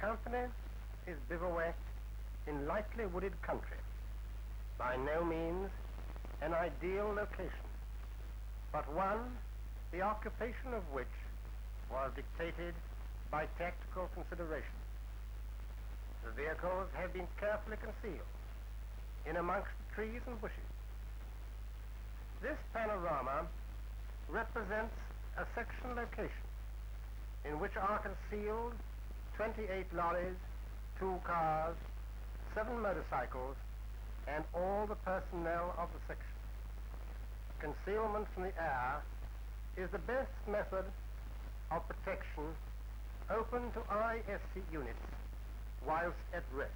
company is bivouacked in lightly wooded country, by no means an ideal location, but one the occupation of which was dictated by tactical considerations. The vehicles have been carefully concealed in amongst the trees and bushes. This panorama represents a section location in which are concealed 28 lorries, 2 cars, 7 motorcycles, and all the personnel of the section. Concealment from the air is the best method of protection open to ISC units whilst at rest.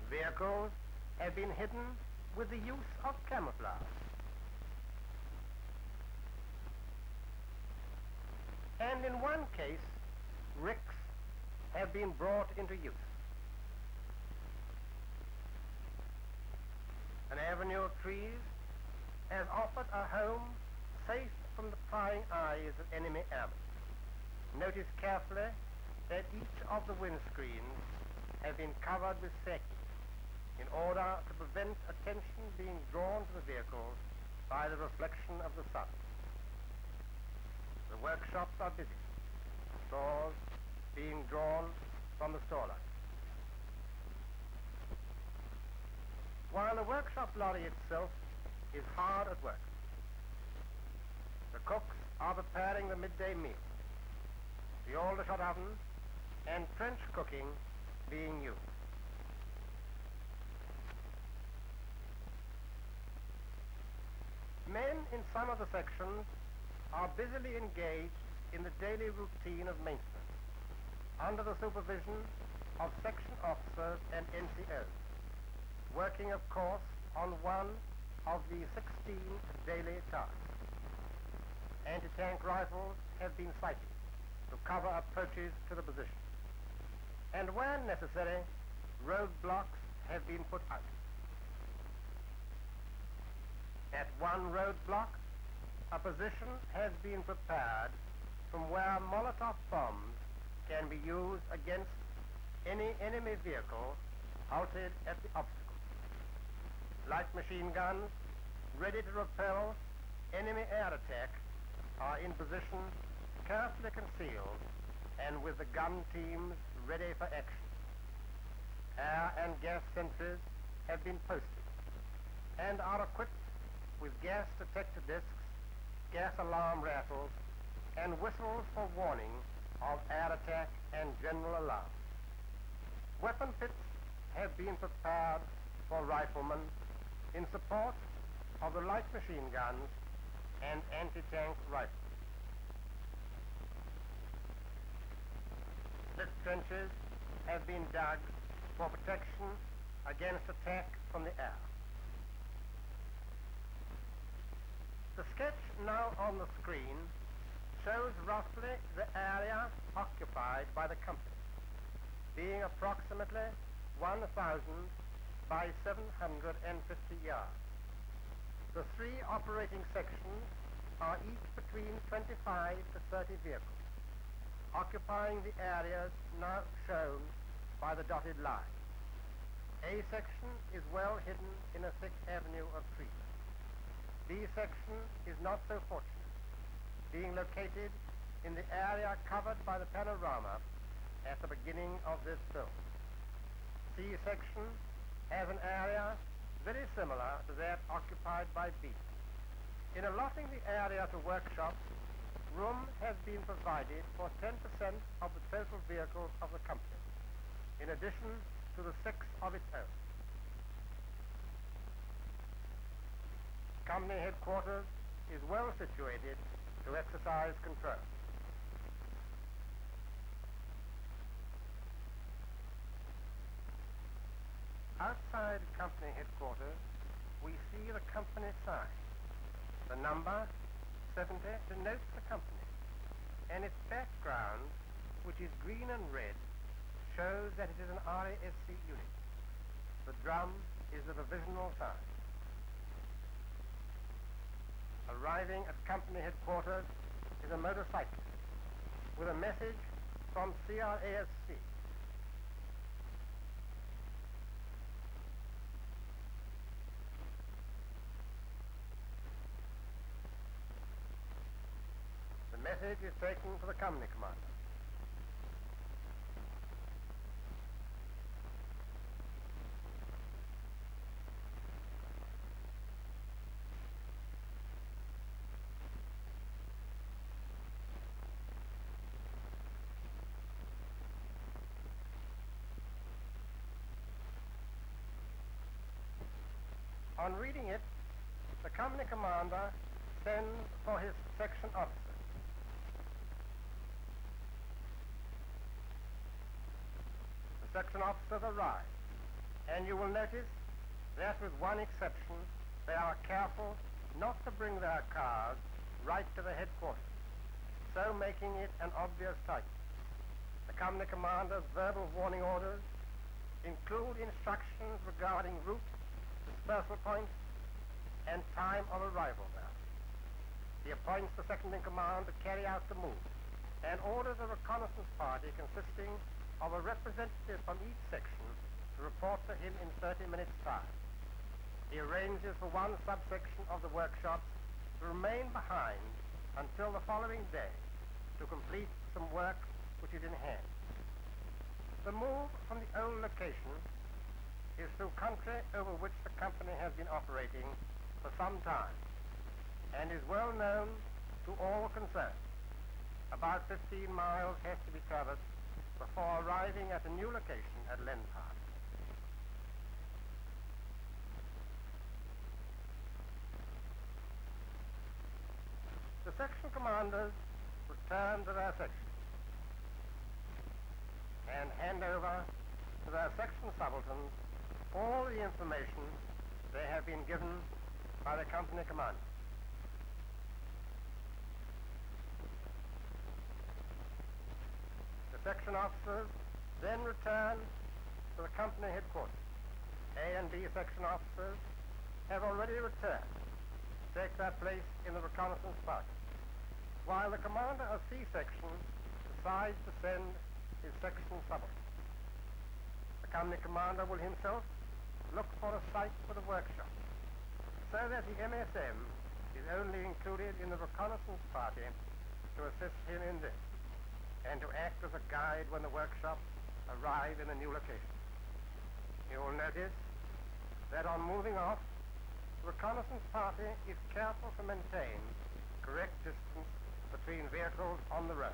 Vehicles have been hidden with the use of camouflage. And in one case, ricks have been brought into use. An avenue of trees has offered a home safe from the prying eyes of enemy airmen. Notice carefully that each of the windscreens have been covered with sacking in order to prevent attention being drawn to the vehicles by the reflection of the sun. The workshops are busy, stores being drawn from the store line. While the workshop lorry itself is hard at work, the cooks are preparing the midday meal, the Aldershot oven and trench cooking being used. Men in some of the sections are busily engaged in the daily routine of maintenance under the supervision of section officers and NCOs, working, of course, on one of the 16 daily tasks. Anti-tank rifles have been sighted to cover approaches to the position, and where necessary, roadblocks have been put out. At one roadblock, a position has been prepared from where Molotov bombs can be used against any enemy vehicle halted at the obstacle. Light machine guns ready to repel enemy air attack are in position, carefully concealed, and with the gun teams ready for action. Air and gas sentries have been posted and are equipped with gas detector discs, gas alarm rattles, and whistles for warning of air attack and general alarm. Weapon pits have been prepared for riflemen in support of the light machine guns and anti-tank rifles. Split trenches have been dug for protection against attack from the air. The sketch now on the screen shows roughly the area occupied by the company, being approximately 1,000 by 750 yards. The 3 operating sections are each between 25 to 30 vehicles, occupying the areas now shown by the dotted line. A section is well hidden in a thick avenue of trees. B section is not so fortunate, being located in the area covered by the panorama at the beginning of this film. C section has an area very similar to that occupied by B. In allotting the area to workshops, room has been provided for 10% of the total vehicles of the company, in addition to the 6 of its own. Company headquarters is well situated to exercise control. Outside company headquarters, we see the company sign. The number 70 denotes the company, and its background, which is green and red, shows that it is an RASC unit. The drum is the provisional sign. arriving at company headquarters is a motorcyclist with a message from CRASC. The message is taken to the company commander. On reading it, the company commander sends for his section officer. The section officers arrive, and you will notice that with one exception, they are careful not to bring their cars right to the headquarters, so making it an obvious sight. The company commander's verbal warning orders include instructions regarding route, dispersal points, and time of arrival there. He appoints the second in command to carry out the move and orders a reconnaissance party consisting of a representative from each section to report to him in 30 minutes' time. He arranges for one subsection of the workshops to remain behind until the following day to complete some work which is in hand. The move from the old location is through country over which the company has been operating for some time and is well known to all concerned. About 15 miles has to be traversed before arriving at a new location at Lenpark. The section commanders return to their section and hand over to their section subalterns all the information they have been given by the company commander. The section officers then return to the company headquarters. A and B section officers have already returned to take their place in the reconnaissance party, while the commander of C section decides to send his section subaltern. The company commander will himself look for a site for the workshop, so that the MSM is only included in the reconnaissance party to assist him in this, and to act as a guide when the workshops arrive in the new location. You will notice that on moving off, the reconnaissance party is careful to maintain correct distance between vehicles on the road.